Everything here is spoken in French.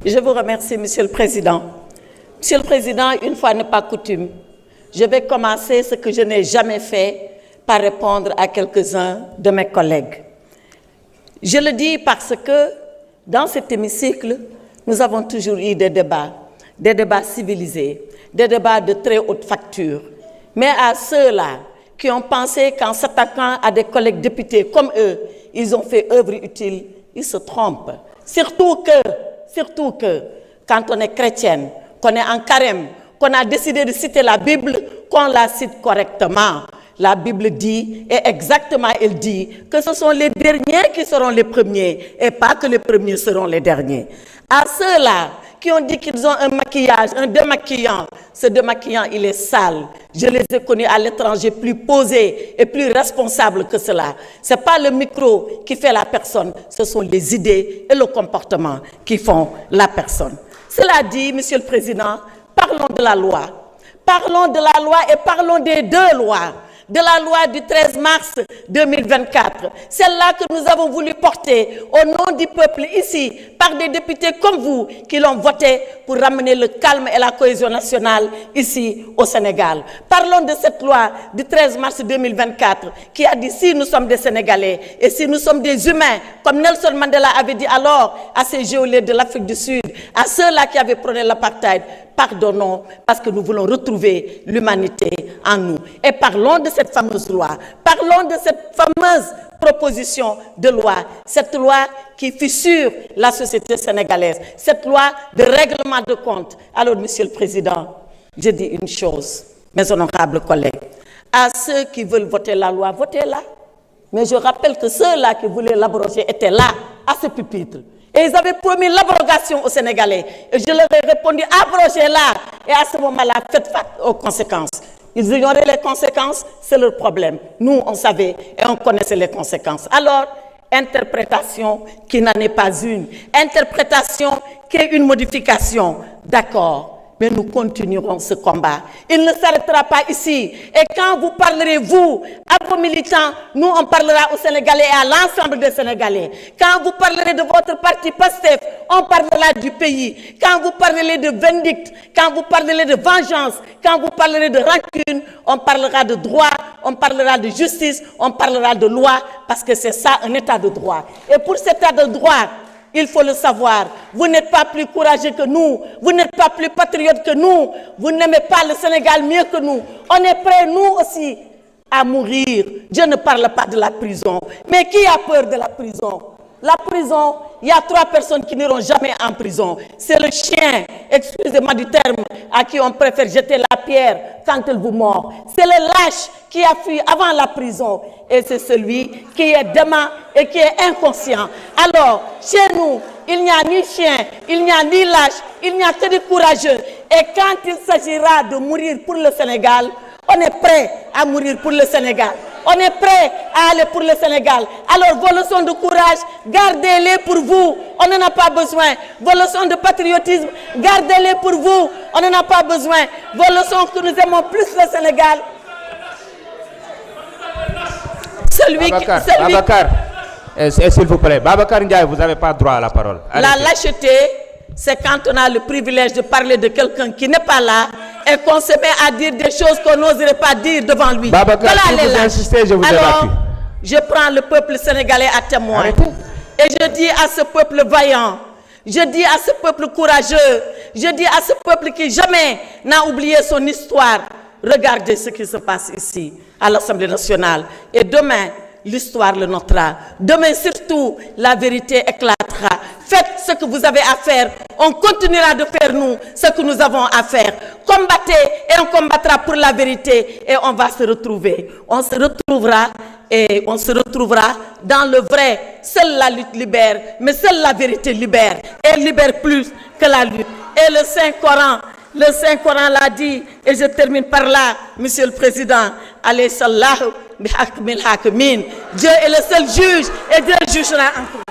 Je vous remercie, Monsieur le Président. Monsieur le Président, une fois n'est pas coutume, je vais commencer ce que je n'ai jamais fait par répondre à quelques-uns de mes collègues. Je le dis parce que dans cet hémicycle, nous avons toujours eu des débats civilisés, des débats de très haute facture. Mais à ceux-là qui ont pensé qu'en s'attaquant à des collègues députés comme eux, ils ont fait œuvre utile, ils se trompent. Surtout que, quand on est chrétienne, qu'on est en carême, qu'on a décidé de citer la Bible, qu'on la cite correctement. La Bible dit, et exactement elle dit, que ce sont les derniers qui seront les premiers, et pas que les premiers seront les derniers. À ceux-là qui ont dit qu'ils ont un maquillage, un démaquillant, ce démaquillant, il est sale. Je les ai connus à l'étranger plus posés et plus responsables que cela. Ce n'est pas le micro qui fait la personne, ce sont les idées et le comportement qui font la personne. Cela dit, Monsieur le Président, parlons de la loi. Parlons de la loi et parlons des deux lois. De la loi du 13 mars 2024, celle-là que nous avons voulu porter au nom du peuple ici, par des députés comme vous qui l'ont voté pour ramener le calme et la cohésion nationale ici au Sénégal. Parlons de cette loi du 13 mars 2024 qui a dit si nous sommes des Sénégalais et si nous sommes des humains, comme Nelson Mandela avait dit alors à ces géolais de l'Afrique du Sud, à ceux-là qui avaient prôné l'apartheid, pardonnons parce que nous voulons retrouver l'humanité en nous. Et parlons de cette fameuse loi, parlons de cette fameuse proposition de loi, cette loi qui fissure la société sénégalaise, cette loi de règlement de compte. Alors, Monsieur le Président, je dis une chose, mes honorables collègues, à ceux qui veulent voter la loi, votez-la. Mais je rappelle que ceux-là qui voulaient l'abroger étaient là, à ce pupitre. Et ils avaient promis l'abrogation aux Sénégalais. Et je leur ai répondu, abrogez-la. Et à ce moment-là, faites face aux conséquences. Ils ignoraient les conséquences, c'est leur problème. Nous, on savait et on connaissait les conséquences. Alors, interprétation qui n'en est pas une. Interprétation qui est une modification. D'accord. Mais nous continuerons ce combat. Il ne s'arrêtera pas ici. Et quand vous parlerez, vous, à vos militants, nous, on parlera aux Sénégalais et à l'ensemble des Sénégalais. Quand vous parlerez de votre parti PASTEF, on parlera du pays. Quand vous parlerez de vindicte, quand vous parlerez de vengeance, quand vous parlerez de rancune, on parlera de droit, on parlera de justice, on parlera de loi, parce que c'est ça, un état de droit. Et pour cet état de droit, il faut le savoir, vous n'êtes pas plus courageux que nous, vous n'êtes pas plus patriote que nous, vous n'aimez pas le Sénégal mieux que nous. On est prêts, nous aussi, à mourir. Je ne parle pas de la prison. Mais qui a peur de la prison? La prison, il y a 3 personnes qui n'iront jamais en prison. C'est le chien, excusez-moi du terme, à qui on préfère jeter la pierre quand il vous mord. C'est le lâche qui a fui avant la prison. Et c'est celui qui est dément et qui est inconscient. Alors, chez nous, il n'y a ni chien, il n'y a ni lâche, il n'y a que des courageux. Et quand il s'agira de mourir pour le Sénégal, on est prêt à mourir pour le Sénégal. On est prêt à aller pour le Sénégal. Alors, vos leçons de courage, gardez-les pour vous. On n'en a pas besoin. Vos leçons de patriotisme, gardez-les pour vous. On n'en a pas besoin. Vos leçons que nous aimons plus le Sénégal. Babacar, s'il vous plaît. Babacar Ndiaye, vous n'avez pas droit à la parole. Arrêtez. La lâcheté, c'est quand on a le privilège de parler de quelqu'un qui n'est pas là et qu'on se met à dire des choses qu'on n'oserait pas dire devant lui. Babacar, si vous insistez, je vous évacue. Je prends le peuple sénégalais à témoin. Arrêtez. Et je dis à ce peuple vaillant, je dis à ce peuple courageux, je dis à ce peuple qui jamais n'a oublié son histoire, regardez ce qui se passe ici, à l'Assemblée nationale. Et demain, l'histoire le notera. Demain, surtout, la vérité éclatera. Faites ce que vous avez à faire. On continuera de faire, nous, ce que nous avons à faire. Combattez et on combattra pour la vérité. Et on va se retrouver. On se retrouvera et on se retrouvera dans le vrai. Seule la lutte libère, mais seule la vérité libère. Et libère plus que la lutte. Et le Saint-Coran l'a dit, et je termine par là, Monsieur le Président, alayhi sallahu bi hakmil hakimin. Dieu est le seul juge et Dieu jugera encore.